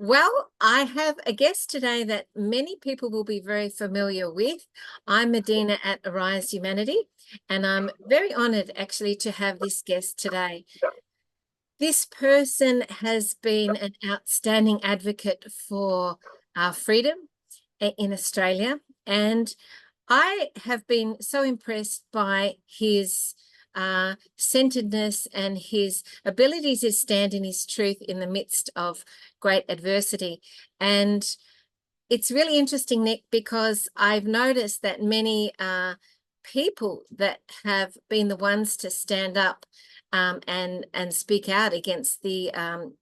Well, I have a guest today that many people will be very familiar with. I'm Medina at Arise Humanity, and I'm very honored actually to have this guest today. This person has been an outstanding advocate for our freedom in Australia, and I have been so impressed by his centeredness and his ability to stand in his truth in the midst of great adversity. And it's really interesting, Nick, because I've noticed that many people that have been the ones to stand up and speak out against the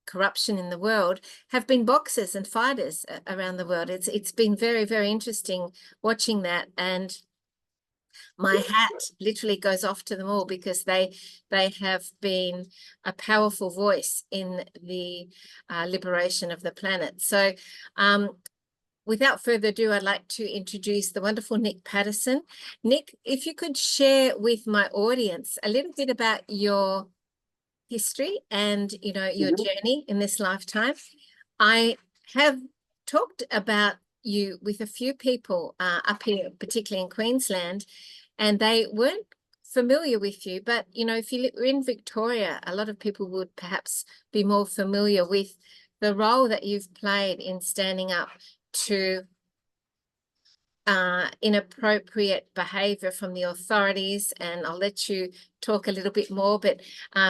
corruption in the world have been boxers and fighters around the world. It's been very, very interesting watching that, and my hat literally goes off to them all because they have been a powerful voice in the liberation of the planet. So without further ado, I'd like to introduce the wonderful Nick Patterson. Nick, if you could share with my audience a little bit about your history and, your journey in this lifetime. I have talked about you with a few people up here, particularly in Queensland, and they weren't familiar with you. But, if you were in Victoria, a lot of people would perhaps be more familiar with the role that you've played in standing up to inappropriate behavior from the authorities, and I'll let you talk a little bit more, but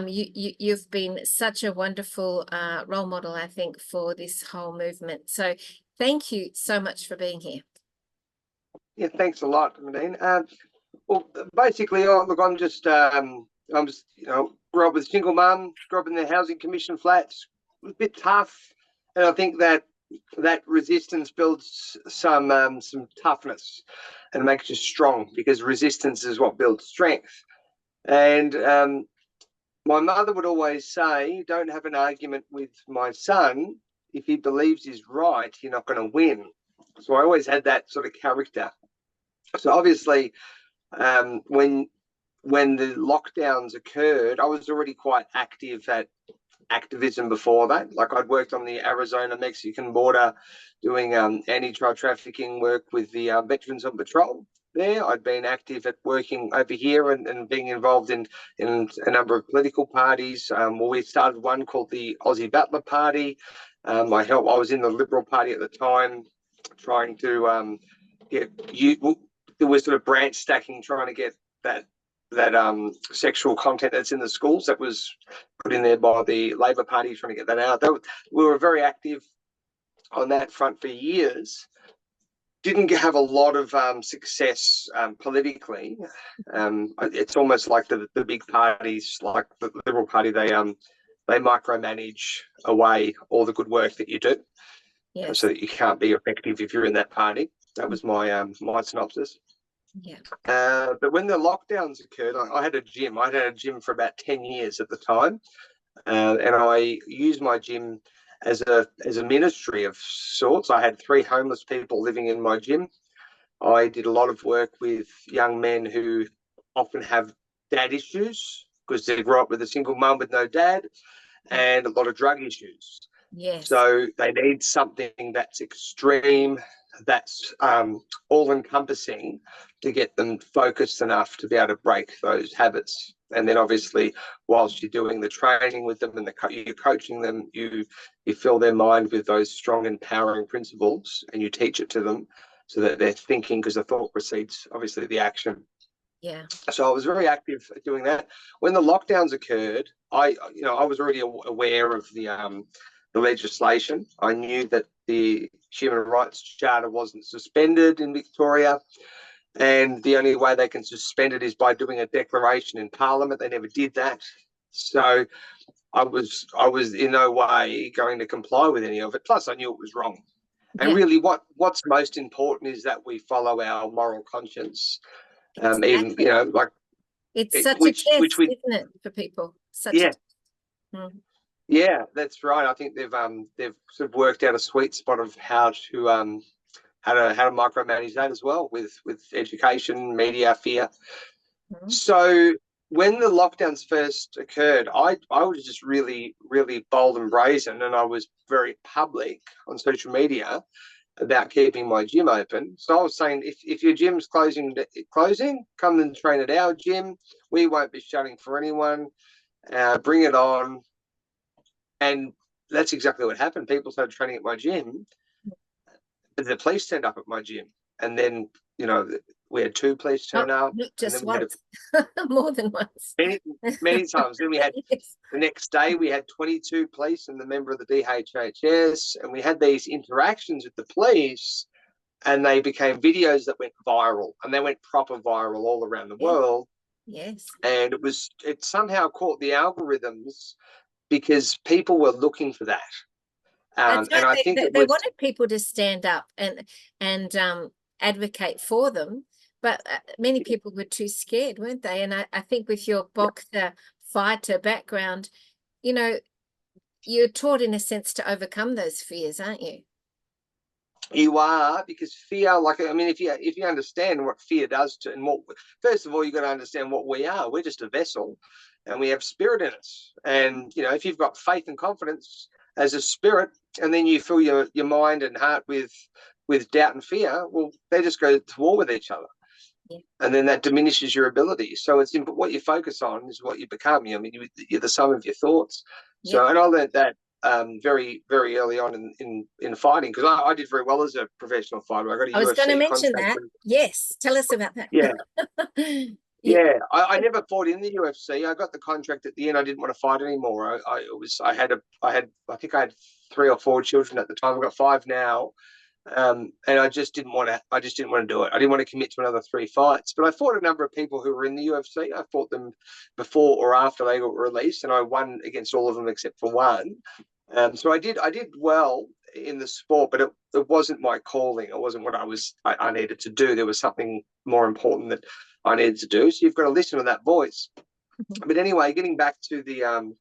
you've been such a wonderful role model, I think, for this whole movement. So thank you so much for being here. Yeah, thanks a lot, Nadine. Well, basically, look, I'm just, grew up with a single mum, grew up in the housing commission flats. It was a bit tough, and I think that resistance builds some toughness and makes you strong, because resistance is what builds strength. And my mother would always say, don't have an argument with my son. If he believes he's right, you're not going to win. So I always had that sort of character. So obviously, when the lockdowns occurred, I was already quite active at activism before that. Like, I'd worked on the Arizona-Mexican border doing anti-drug trafficking work with the Veterans on Patrol there. I'd been active at working over here and being involved in a number of political parties. We started one called the Aussie Battler Party. I was in the Liberal Party at the time, trying to there was sort of branch stacking, trying to get that sexual content that's in the schools that was put in there by the Labor Party, trying to get that out. We were very active on that front for years. Didn't have a lot of success politically. It's almost like the big parties, like the Liberal Party, they micromanage away all the good work that you do, Yes. so that you can't be effective if you're in that party. That was my synopsis. Yeah. But when the lockdowns occurred, I had a gym. I had a gym for about 10 years at the time, and I used my gym as a ministry of sorts. I had 3 homeless people living in my gym. I did a lot of work with young men who often have dad issues because they grew up with a single mum with no dad, and a lot of drug issues. Yes. So they need something that's extreme, that's all-encompassing, to get them focused enough to be able to break those habits. And then obviously, whilst you're doing the training with them and you're coaching them, you fill their mind with those strong, empowering principles, and you teach it to them so that they're thinking, because the thought precedes, obviously, the action. Yeah. So I was very active at doing that. When the lockdowns occurred, I was already aware of the legislation. I knew that the Human Rights Charter wasn't suspended in Victoria, and the only way they can suspend it is by doing a declaration in Parliament. They never did that. So I was in no way going to comply with any of it. Plus, I knew it was wrong. And really, what's most important is that we follow our moral conscience. Exactly. Even it's such a test, isn't it, for people? Yeah, that's right. I think they've sort of worked out a sweet spot of how to micromanage that as well, with education, media, fear. So when the lockdowns first occurred, I was just really, really bold and brazen, and I was very public on social media about keeping my gym open. So I was saying, if your gym's closing, come and train at our gym. We won't be shutting for anyone. Bring it on. And that's exactly what happened. People started training at my gym. The police turned up at my gym, and then we had two police turn up, Not and just then we had once, more than once. many times. Then we had Yes. the next day we had 22 police and the member of the DHHS, and we had these interactions with the police, and they became videos that went viral, and they went proper viral all around the Yeah. world. Yes. And it somehow caught the algorithms because people were looking for that. That's And right. I They, think they, it they was, wanted people to stand up and advocate for them, but many people were too scared, weren't they? And I think with your boxer fighter background, you know, you're taught in a sense to overcome those fears, aren't you? you are, because fear, like, I mean, if you understand what fear does to, and what, first of all, you got to understand what we are. We're just a vessel, and we have spirit in us. And if you've got faith and confidence as a spirit, and then you fill your mind and heart with doubt and fear, well, they just go to war with each other. Yeah. And then that diminishes your ability. So it's what you focus on is what you become. I mean, you're the sum of your thoughts. Yeah. So, and I learned that very, very early on in fighting, because I did very well as a professional fighter. I got a I was going to UFC mention contract. that. Yes. Tell us about that. Yeah, Yeah. yeah. I never fought in the UFC. I got the contract at the end. I didn't want to fight anymore. I think I had 3 or 4 children at the time. I've got 5 now. And I just didn't want to do it. I didn't want to commit to another 3 fights. But I fought a number of people who were in the UFC. I fought them before or after they got released, and I won against all of them except for one. So I did well in the sport, but it wasn't my calling. It wasn't what I needed to do. There was something more important that I needed to do. So you've got to listen to that voice. But anyway, getting back to the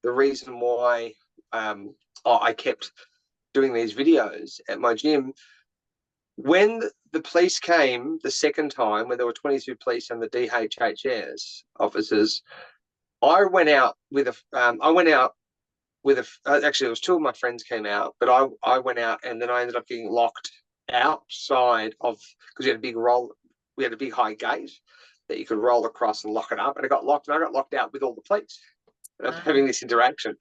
reason why I kept doing these videos at my gym. When the police came the second time, when there were 22 police and the DHHS officers, I went out with actually, it was 2 of my friends came out, but I went out, and then I ended up getting locked outside of, because we had a big high gate that you could roll across and lock it up, and I got locked out with all the police. And I'm having this interaction.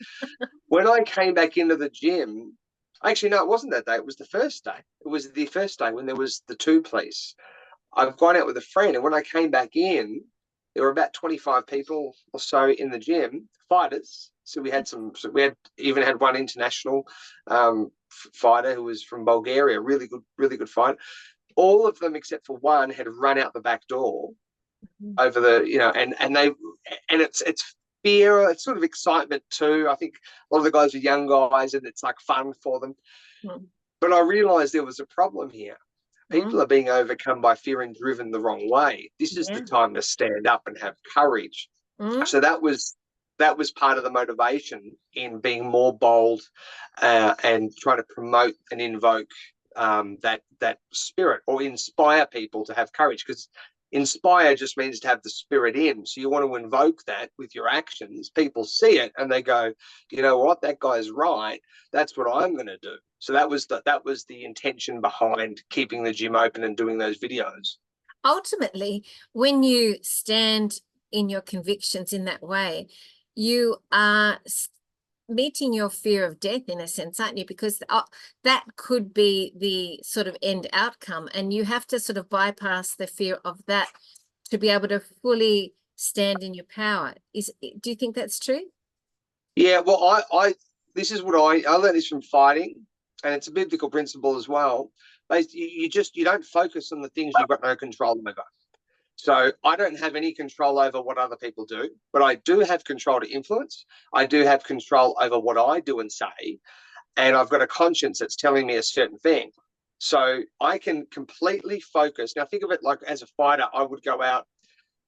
When I came back into the gym, actually, no, it wasn't that day. It was the first day. It was the first day when there was the 2 police. I've gone out with a friend, and when I came back in, there were about 25 people or so in the gym, fighters. So we even had one international fighter who was from Bulgaria, really good fight. All of them except for one had run out the back door over it's fear, it's sort of excitement too. I think a lot of the guys are young guys, and it's like fun for them. Mm. But I realized there was a problem here. Mm. People are being overcome by fear and driven the wrong way. This is the time to stand up and have courage. Mm. So that was part of the motivation in being more bold and trying to promote and invoke that spirit, or inspire people to have courage, because inspire just means to have the spirit in. So you want to invoke that with your actions. People see it and they go, you know what, that guy's right. That's what I'm going to do. So that was the intention behind keeping the gym open and doing those videos. Ultimately, when you stand in your convictions in that way, you are meeting your fear of death in a sense, aren't you? Because that could be the sort of end outcome, and you have to sort of bypass the fear of that to be able to fully stand in your power. Do you think that's true? Yeah, well, I this is what I learned this from fighting, and it's a biblical principle as well. You don't focus on the things you've got no control over. So I don't have any control over what other people do, but I do have control to influence. I do have control over what I do and say, and I've got a conscience that's telling me a certain thing. So I can completely focus. Now, think of it like, as a fighter, I would go out.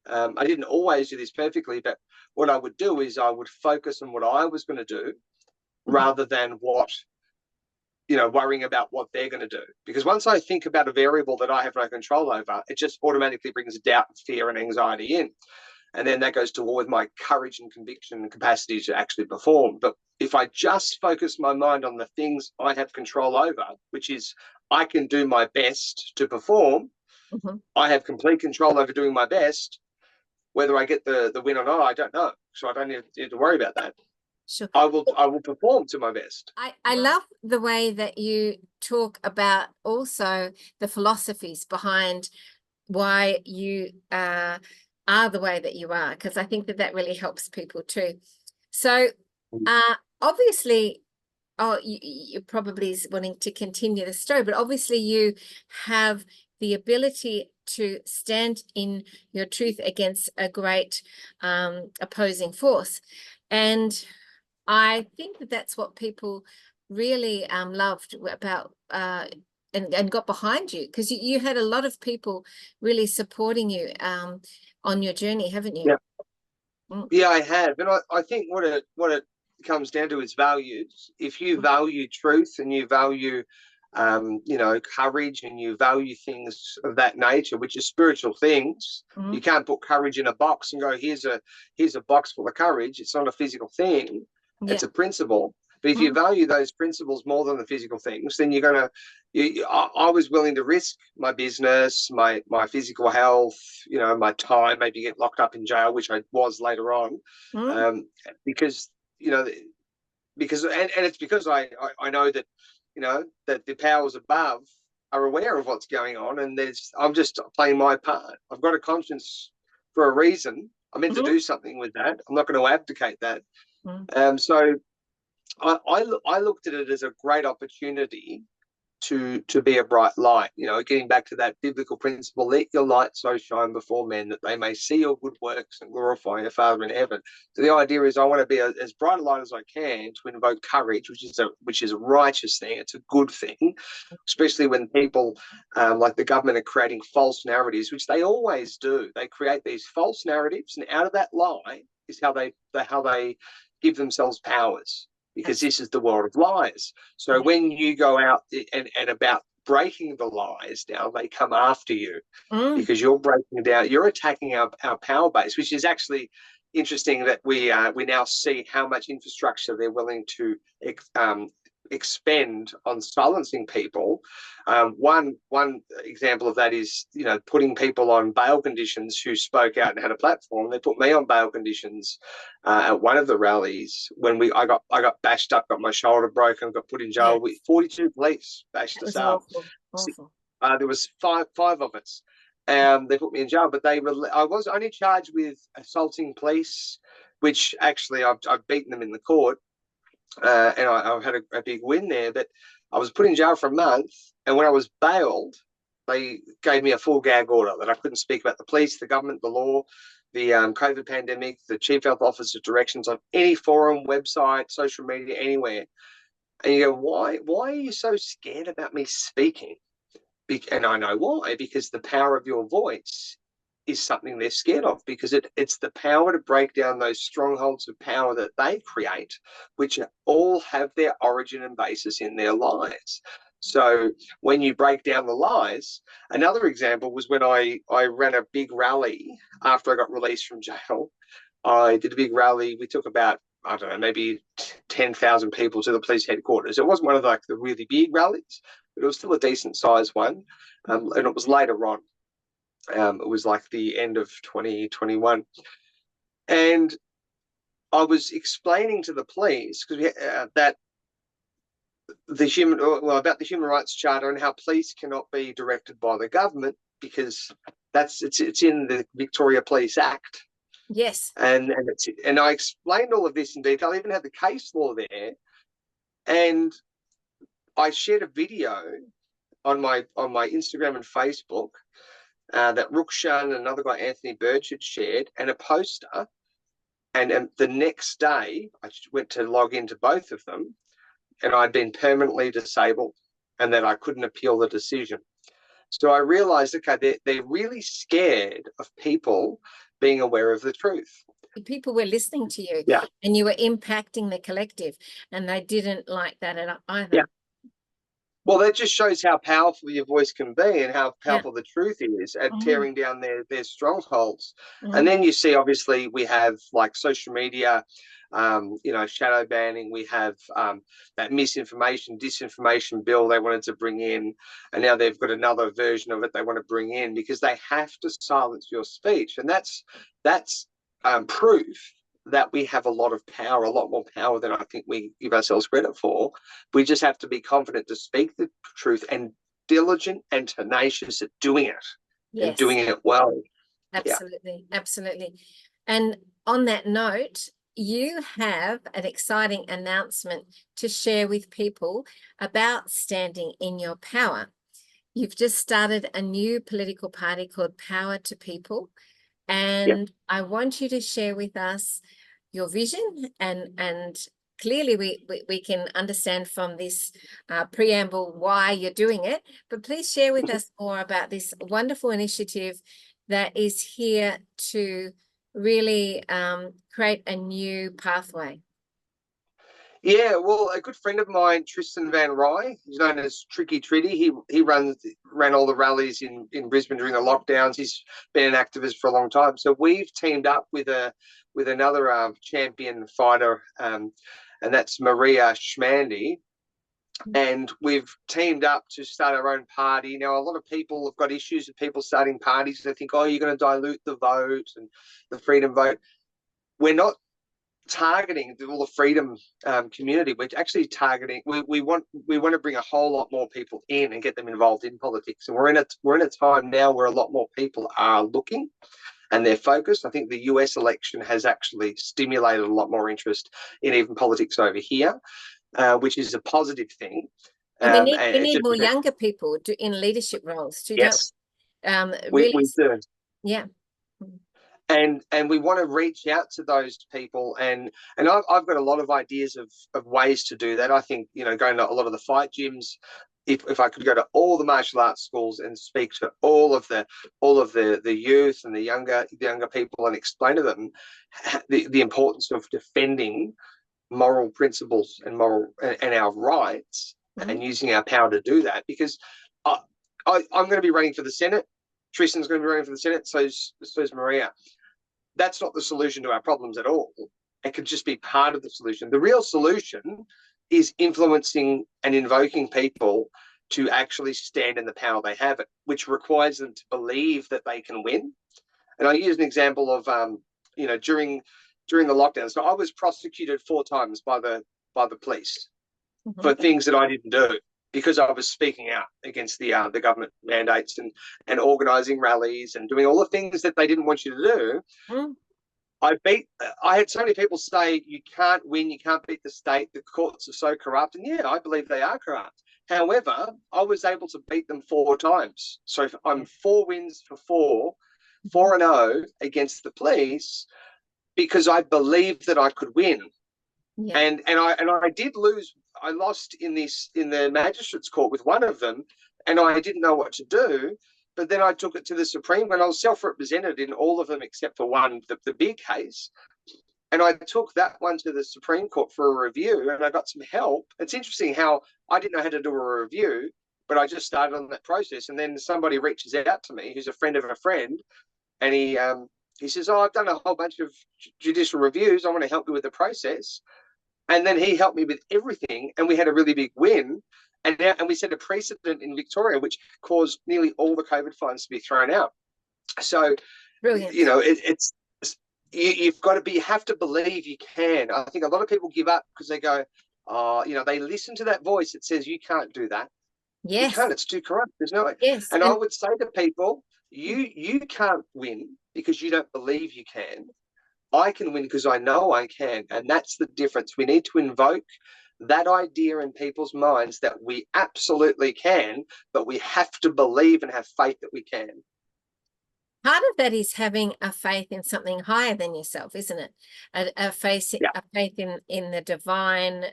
I didn't always do this perfectly, but what I would do is I would focus on what I was going to do rather than worrying about what they're going to do. Because once I think about a variable that I have no control over, it just automatically brings doubt, fear, and anxiety in. And then that goes toward my courage and conviction and capacity to actually perform. But if I just focus my mind on the things I have control over, which is I can do my best to perform, I have complete control over doing my best. Whether I get the win or not, I don't know. So I don't need to worry about that. Sure. I will perform to my best. I love the way that you talk about also the philosophies behind why you are the way that you are, because I think that that really helps people too. So obviously, you're probably wanting to continue the story, but obviously you have the ability to stand in your truth against a great opposing force. And I think that that's what people really loved about and got behind you, because you had a lot of people really supporting you on your journey, haven't you? Yeah, yeah, I have, and I think what it comes down to is values. If you value truth and you value courage, and you value things of that nature, which is spiritual things. You can't put courage in a box and go, here's a box full of courage. It's not a physical thing. Yeah. It's a principle. But if you value those principles more than the physical things, then I was willing to risk my business, my physical health, my time, maybe get locked up in jail, which I was later on, because it's because I know that that the powers above are aware of what's going on, and I'm just playing my part. I've got a conscience for a reason. I'm meant to do something with that. I'm not going to abdicate that. So I looked at it as a great opportunity to be a bright light. Getting back to that biblical principle, let your light so shine before men that they may see your good works and glorify your Father in heaven. So the idea is I want to be as bright a light as I can to invoke courage, which is a righteous thing. It's a good thing, especially when people like the government are creating false narratives, which they always do. They create these false narratives, and out of that lie is how they give themselves powers. Because this is the world of lies. So when you go out and about breaking the lies down, they come after you because you're breaking down, you're attacking our power base, which is actually interesting that we now see how much infrastructure they're willing to expend on silencing people. One example of that is putting people on bail conditions who spoke out and had a platform. They put me on bail conditions at one of the rallies when I got bashed up, got my shoulder broken, got put in jail. 42 police bashed us up. Awful. There was five of us. They put me in jail, but I was only charged with assaulting police, which actually I've beaten them in the court. And I've had a big win there, but I was put in jail for a month, and when I was bailed, they gave me a full gag order that I couldn't speak about the police, the government, the law, the COVID pandemic, the chief health officer's directions on any forum, website, social media, anywhere. And you go, why are you so scared about me speaking? And I know why, because the power of your voice is something they're scared of, because it's the power to break down those strongholds of power that they create, which all have their origin and basis in their lies. So when you break down the lies, another example was when I ran a big rally after I got released from jail. I did a big rally. We took about, I don't know, maybe 10,000 people to the police headquarters. It wasn't one of the really big rallies, but it was still a decent sized one. And it was later on. It was like the end of 2021. And I was explaining to the police that about the Human Rights Charter and how police cannot be directed by the government because it's in the Victoria Police Act. Yes. And I explained all of this in detail. I even had the case law there. And I shared a video on my Instagram and Facebook that Rukshan and another guy, Anthony Birch, had shared, and a poster. And the next day, I went to log into both of them, and I'd been permanently disabled and that I couldn't appeal the decision. So I realized, okay, they're really scared of people being aware of the truth. People were listening to you, and you were impacting the collective, and they didn't like that either. Well, that just shows how powerful your voice can be and how Yeah. powerful the truth is at Mhm. tearing down their strongholds. And Mhm. then you see, obviously, we have like social media, shadow banning. We have that misinformation, disinformation bill they wanted to bring in, and now they've got another version of it they want to bring in because they have to silence your speech, and that's proof that we have a lot of power, a lot more power than I think we give ourselves credit for. We just have to be confident to speak the truth and diligent and tenacious at doing it and Yes. doing it well. Yeah. Absolutely, absolutely. And on that note, you have an exciting announcement to share with people about standing in your power. You've just started a new political party called Power to People, Yeah. and I want you to share with us your vision and clearly we can understand from this preamble why you're doing it, but please share with us more about this wonderful initiative that is here to really create a new pathway. Yeah, well, a good friend of mine, Tristan Van Rye, he's known as Tricky Tritty. He ran all the rallies in Brisbane during the lockdowns. He's been an activist for a long time. So we've teamed up with another champion fighter, and that's Maria Schmandy. And we've teamed up to start our own party. Now, a lot of people have got issues with people starting parties. They think, oh, you're going to dilute the vote and the freedom vote. We're not targeting all the freedom community. We're actually targeting. We want to bring a whole lot more people in and get them involved in politics. And we're in a time now where a lot more people are looking and they're focused. I think the US election has actually stimulated a lot more interest in even politics over here, which is a positive thing. And we And need just more younger people in leadership roles too, don't yes, really, we do. yeah. And we want to reach out to those people, and I've got a lot of ideas of ways to do that. I think, going to a lot of the fight gyms, if I could go to all the martial arts schools and speak to all of the youth and the younger people and explain to them the importance of defending moral principles and our rights, Mhm. and using our power to do that, because I'm going to be running for the Senate. Tristan's going to be running for the Senate. So's Maria. That's not the solution to our problems at all. It could just be part of the solution. The real solution is influencing and invoking people to actually stand in the power they have, which requires them to believe that they can win. And I use an example of, during the lockdown. So I was prosecuted 4 times by the police for Mhm. things that I didn't do because I was speaking out against the government mandates and organising rallies and doing all the things that they didn't want you to do. Mhm. I had so many people say, you can't win, you can't beat the state, the courts are so corrupt. And yeah, I believe they are corrupt. However, I was able to beat them 4 times. So I'm 4 wins for 4, Mhm. 4-0 against the police, because I believed that I could win. Yeah. And I did lose. I lost in the magistrates court with one of them, and I didn't know what to do. But then I took it to the Supreme, and I was self-represented in all of them except for one, the big case. And I took that one to the Supreme Court for a review, and I got some help. It's interesting how I didn't know how to do a review, but I just started on that process. And then somebody reaches out to me, who's a friend of a friend, and he says, "Oh, I've done a whole bunch of judicial reviews. I want to help you with the process." And then he helped me with everything, and we had a really big win. And we set a precedent in Victoria, which caused nearly all the COVID fines to be thrown out. So, Brilliant. it's you've got to you have to believe you can. I think a lot of people give up because they go, oh, they listen to that voice that says you can't do that. You Yes. can't. It's too corrupt. There's no way. Yes. And I And would say to people, you can't win because you don't believe you can. I can win because I know I can. And that's the difference. We need to invoke that idea in people's minds that we absolutely can, but we have to believe and have faith that we can. part of that is having a faith in something higher than yourself, isn't it? Yeah. A faith in the divine.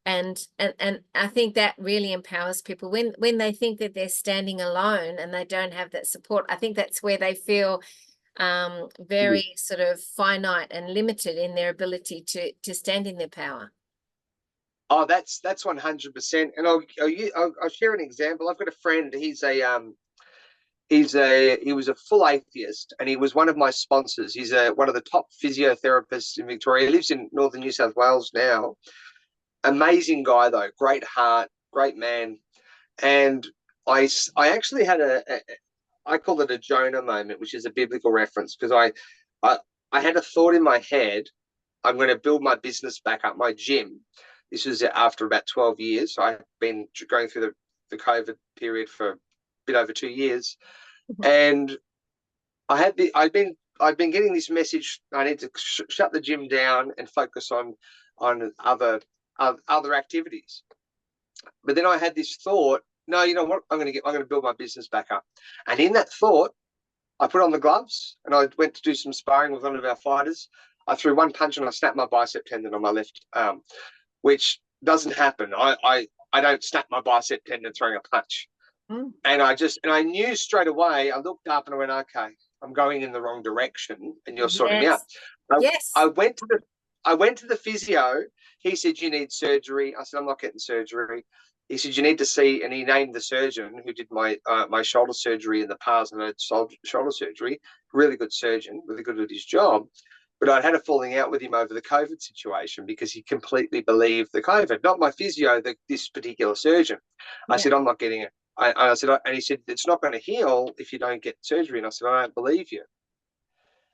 And I think that really empowers people when they think that they're standing alone and they don't have that support. I think that's where they feel very sort of finite and limited in their ability to stand in their power. Oh, that's 100%. And I'll share an example. I've got a friend. He was a full atheist, and he was one of my sponsors. He's one of the top physiotherapists in Victoria. He lives in northern New South Wales now. Amazing guy though, great heart, great man. And I actually had I call it a Jonah moment, which is a biblical reference, because I I had a thought in my head. I'm going to build my business back up, my gym. This was after about 12 years. So I've been going through the COVID period for a bit over 2 years. And I'd been getting this message. I need to shut the gym down and focus on other activities. But then I had this thought, no, you know what? I'm going to build my business back up. And in that thought, I put on the gloves and I went to do some sparring with one of our fighters. I threw one punch and I snapped my bicep tendon on my left arm, which doesn't happen. I don't snap my bicep tendon throwing a punch. Mm. And I knew straight away. I looked up and I went, okay, I'm going in the wrong direction, and you're sorting me out. I went to the physio. He said, you need surgery. I said, I'm not getting surgery. He said, you need to see, and he named the surgeon who did my shoulder surgery in the past, and I had shoulder surgery. Really good surgeon, really good at his job. But I'd had a falling out with him over the COVID situation because he completely believed the COVID, not my physio, this particular surgeon. I said, I'm not getting it. I said, and he said, it's not going to heal if you don't get surgery. And I said, I don't believe you.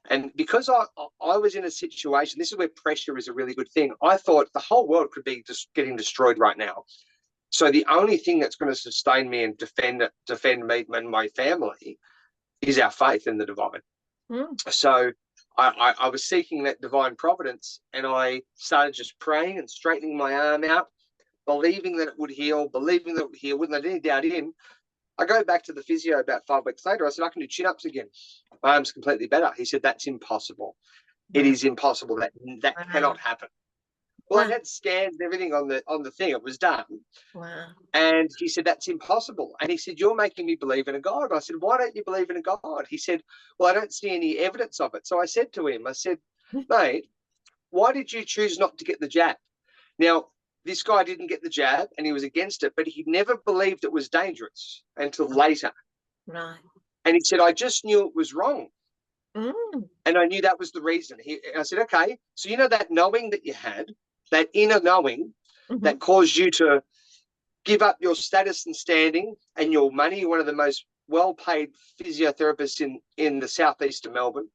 And because I was in a situation, this is where pressure is a really good thing. I thought the whole world could be just getting destroyed right now. So the only thing that's going to sustain me and defend me and my family is our faith in the divine. Mm. So I was seeking that divine providence, and I started just praying and straightening my arm out, believing that it would heal, wouldn't let any doubt in. I go back to the physio about 5 weeks later. I said, I can do chin-ups again. My arm's completely better. He said, that's impossible. Wow. It is impossible. That wow. Cannot happen. Well, wow. I had scans and everything on the thing. It was done. Wow. And he said, that's impossible. And he said, you're making me believe in a God. I said, why don't you believe in a God? He said, well, I don't see any evidence of it. So I said to him, mate, why did you choose not to get the jab? Now, this guy didn't get the jab and he was against it, but he never believed it was dangerous until later. Right. And he said, I just knew it was wrong. Mm. And I knew that was the reason. I said, okay, so you know that knowing that you had, that inner knowing that caused you to give up your status and standing and your money. You're one of the most well-paid physiotherapists in the southeast of Melbourne.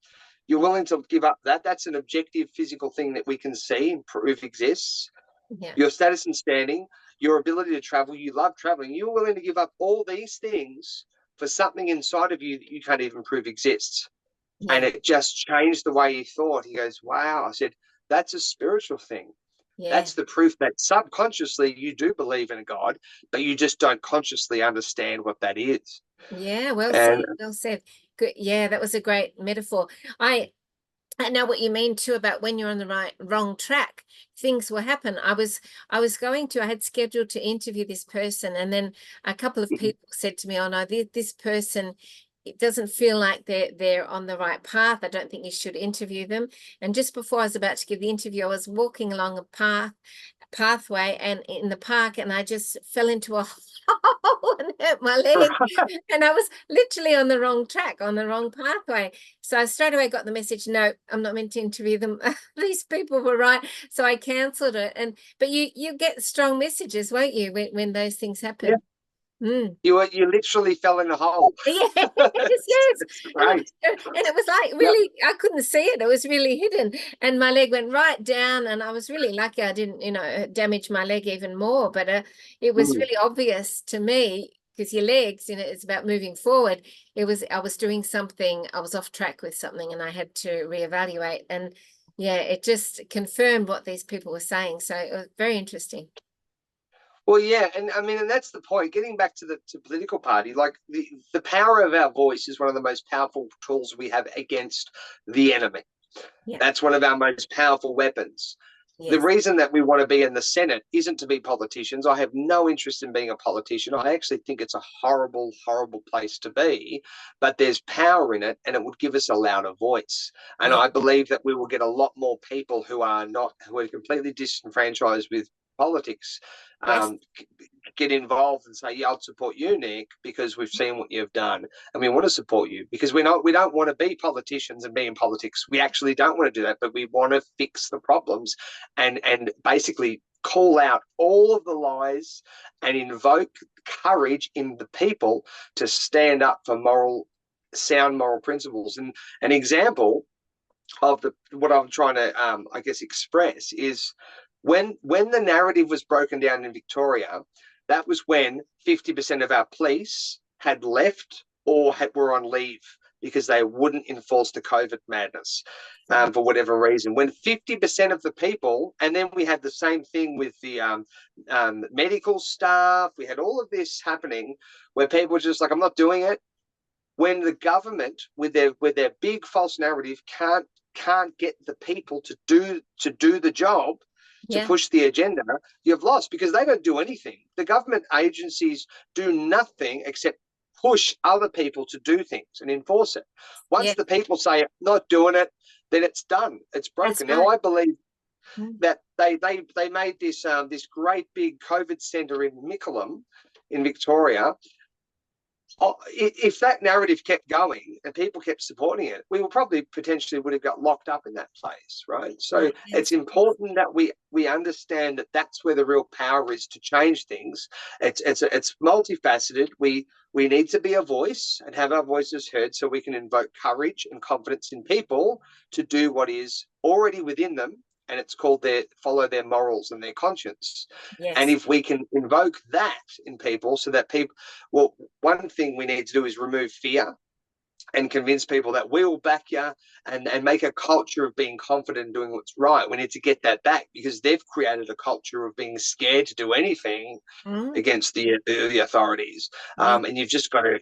You're willing to give up that. That's an objective physical thing that we can see and prove exists. Yeah. Your status and standing, your ability to travel, you love traveling. You're willing to give up all these things for something inside of you that you can't even prove exists. Yeah. And it just changed the way he thought. He goes, wow. I said, that's a spiritual thing. Yeah. That's the proof that subconsciously you do believe in a God, but you just don't consciously understand what that is. Yeah, well said. Well said. Good. Yeah, that was a great metaphor. I know what you mean too about when you're on the wrong track, things will happen. I had scheduled to interview this person, and then a couple of people said to me, oh no, this person, it doesn't feel like they're on the right path. I don't think you should interview them. And just before I was about to give the interview, I was walking along a pathway and in the park, and I just fell into a hole and hurt my leg. And I was literally on the wrong track, on the wrong pathway. So I straight away got the message, no, I'm not meant to interview them. These people were right. So I cancelled it. But you get strong messages, won't you, when those things happen? Yeah. Mm. You literally fell in a hole. Yes, yes. And it was like really, I couldn't see it. It was really hidden. And my leg went right down, and I was really lucky I didn't, damage my leg even more. But it was really obvious to me, because your legs, it's about moving forward. I was doing something, I was off track with something, and I had to reevaluate. And yeah, it just confirmed what these people were saying. So it was very interesting. Well, yeah, and I mean, and that's the point. Getting back to the political party, like the power of our voice is one of the most powerful tools we have against the enemy. Yeah. That's one of our most powerful weapons. Yes. The reason that we want to be in the Senate isn't to be politicians. I have no interest in being a politician. I actually think it's a horrible, horrible place to be, but there's power in it, and it would give us a louder voice. And I believe that we will get a lot more people who are completely disenfranchised with politics, Yes. get involved and say, yeah, I'll support you, Nick, because we've seen what you've done and we want to support you, because we don't want to be politicians and be in politics. We actually don't want to do that, but we want to fix the problems and basically call out all of the lies and invoke courage in the people to stand up for sound moral principles. And an example of what I'm trying to, I guess, express is when the narrative was broken down in Victoria, that was when 50% of our police had left or were on leave because they wouldn't enforce the COVID madness, Right. for whatever reason. When 50% of the people, and then we had the same thing with the medical staff, we had all of this happening where people were just like, I'm not doing it. When the government, with their big false narrative, can't get the people to do the job, to Yeah. push the agenda, you've lost, because they don't do anything. The government agencies do nothing except push other people to do things and enforce it. Once Yeah. the people say not doing it, then it's done. It's That's broken. Now right. I believe Mm. that they made this great big COVID centre in Mickleham in Victoria. If that narrative kept going and people kept supporting it, we will probably potentially would have got locked up in that place, right? So it's Yes. important that we understand that that's where the real power is to change things. It's multifaceted. We need to be a voice and have our voices heard, so we can invoke courage and confidence in people to do what is already within them, and it's called follow their morals and their conscience. And Yes. if we can invoke that in people, so that people, well, one thing we need to do is remove fear and convince people that we will back you, and make a culture of being confident and doing what's right. We need to get that back, because they've created a culture of being scared to do anything Mm. against the authorities. Yeah. And you've just got to,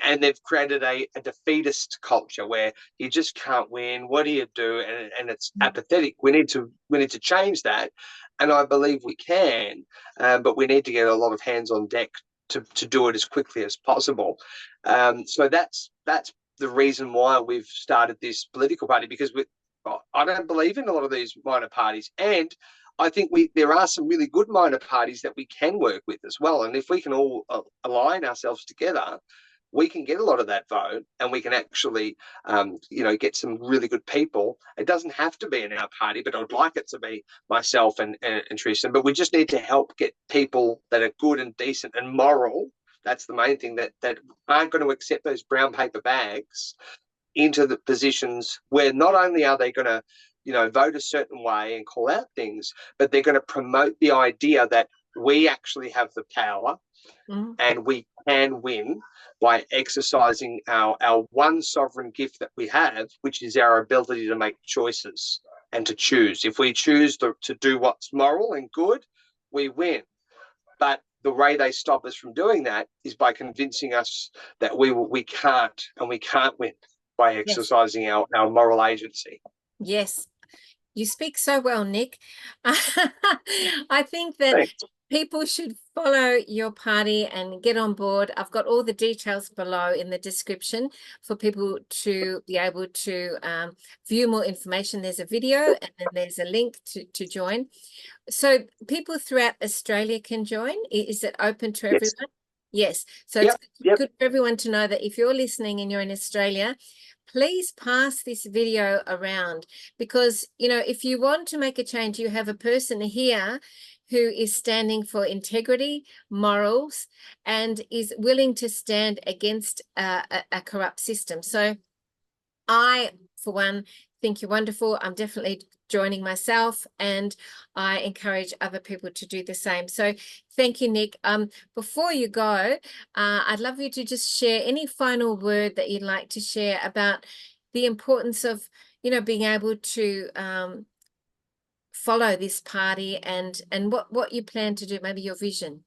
and they've created a defeatist culture where you just can't win. What do you do? And it's apathetic. We need to change that. And I believe we can, but we need to get a lot of hands on deck to do it as quickly as possible. So that's the reason why we've started this political party, because I don't believe in a lot of these minor parties, and I think there are some really good minor parties that we can work with as well. And if we can all align ourselves together, we can get a lot of that vote, and we can actually, get some really good people. It doesn't have to be in our party, but I'd like it to be myself and Tristan. But we just need to help get people that are good and decent and moral. That's the main thing, that aren't going to accept those brown paper bags into the positions where not only are they going to, vote a certain way and call out things, but they're going to promote the idea that we actually have the power Mm. and we can win by exercising our one sovereign gift that we have, which is our ability to make choices and to choose. If we choose to do what's moral and good, we win. But the way they stop us from doing that is by convincing us that we can't, and we can't win by Yes. exercising our moral agency. Yes. You speak so well, Nick. I think that Thanks. people should follow your party and get on board. I've got all the details below in the description for people to be able to view more information. There's a video and then there's a link to join. So people throughout Australia can join. Is it open to Yes. everyone? Yes. So it's Yep. good for everyone to know that if you're listening and you're in Australia, please pass this video around, because, if you want to make a change, you have a person here who is standing for integrity, morals, and is willing to stand against a corrupt system. So I, for one, think you're wonderful. I'm definitely joining myself, and I encourage other people to do the same. So thank you, Nick. Before you go, I'd love you to just share any final word that you'd like to share about the importance of, being able to follow this party, and what you plan to do, maybe your vision.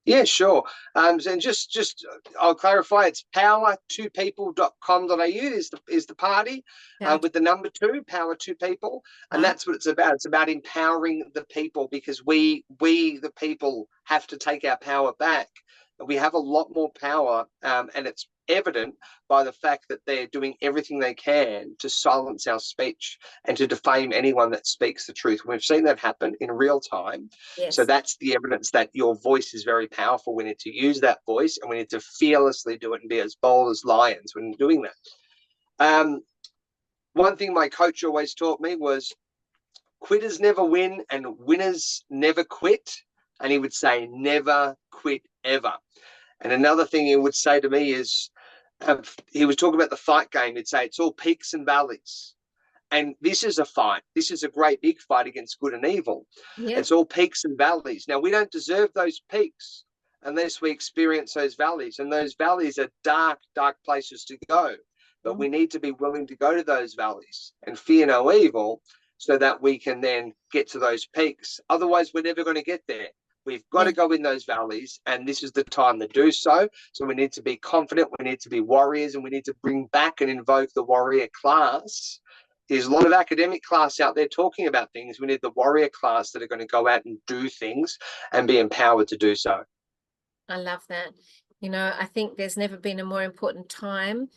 Yeah, sure. And just I'll clarify, it's power2people.com.au is the party, Yeah. with the number 2, Power 2 People. And that's what it's about. It's about empowering the people, because we the people have to take our power back. We have a lot more power, and it's evident by the fact that they're doing everything they can to silence our speech and to defame anyone that speaks the truth. We've seen that happen in real time. So Yes. that's the evidence that your voice is very powerful. We need to use that voice, and we need to fearlessly do it and be as bold as lions when doing that. One thing my coach always taught me was quitters never win and winners never quit. And he would say, never quit ever. And another thing he would say to me is, he was talking about the fight game. He'd say, it's all peaks and valleys. And this is a fight. This is a great big fight against good and evil. Yeah. It's all peaks and valleys. Now, we don't deserve those peaks unless we experience those valleys. And those valleys are dark, dark places to go. But we need to be willing to go to those valleys and fear no evil so that we can then get to those peaks. Otherwise, we're never going to get there. We've got to go in those valleys, and this is the time to do so. So we need to be confident, we need to be warriors, and we need to bring back and invoke the warrior class. There's a lot of academic class out there talking about things. We need the warrior class that are going to go out and do things and be empowered to do so. I love that. You know, I think there's never been a more important time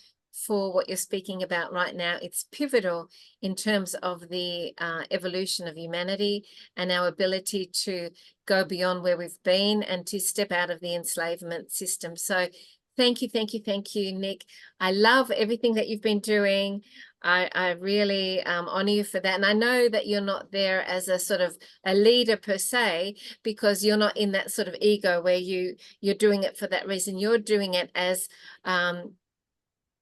for what you're speaking about right now. It's pivotal in terms of the evolution of humanity and our ability to go beyond where we've been and to step out of the enslavement system. So thank you, thank you, thank you, Nick. I love everything that you've been doing. I really honor you for that. And I know that you're not there as a sort of a leader per se, because you're not in that sort of ego where you're doing it for that reason. You're doing it as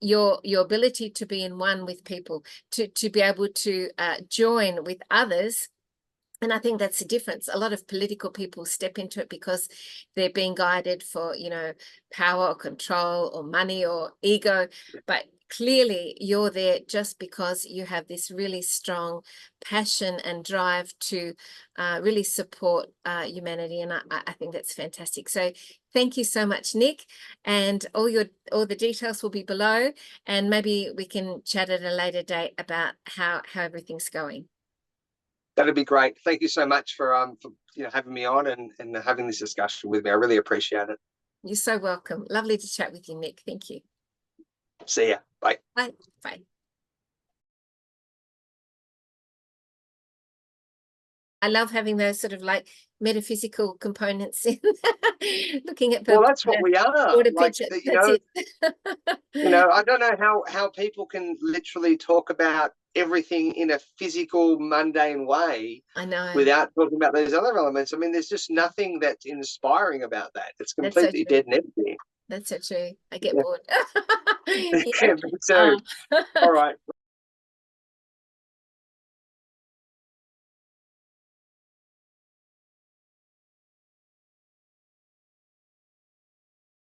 your ability to be in one with people, to be able to join with others. And I think that's the difference. A lot of political people step into it because they're being guided for, you know, power or control or money or ego. But clearly you're there just because you have this really strong passion and drive to really support humanity. And I think that's fantastic. So thank you so much, Nick. And all the details will be below. And maybe we can chat at a later date about how everything's going. That'd be great. Thank you so much for having me on and having this discussion with me. I really appreciate it. You're so welcome. Lovely to chat with you, Nick. Thank you. See ya. Bye. Bye. Bye. I love having those sort of like metaphysical components in looking at the well, that's what we are. water Like, picture. that's it. I don't know how people can literally talk about everything in a physical, mundane way. I know. Without talking about those other elements. I mean, there's just nothing that's inspiring about that. It's completely dead and empty. That's so true. I get bored. Yeah, me too. All right.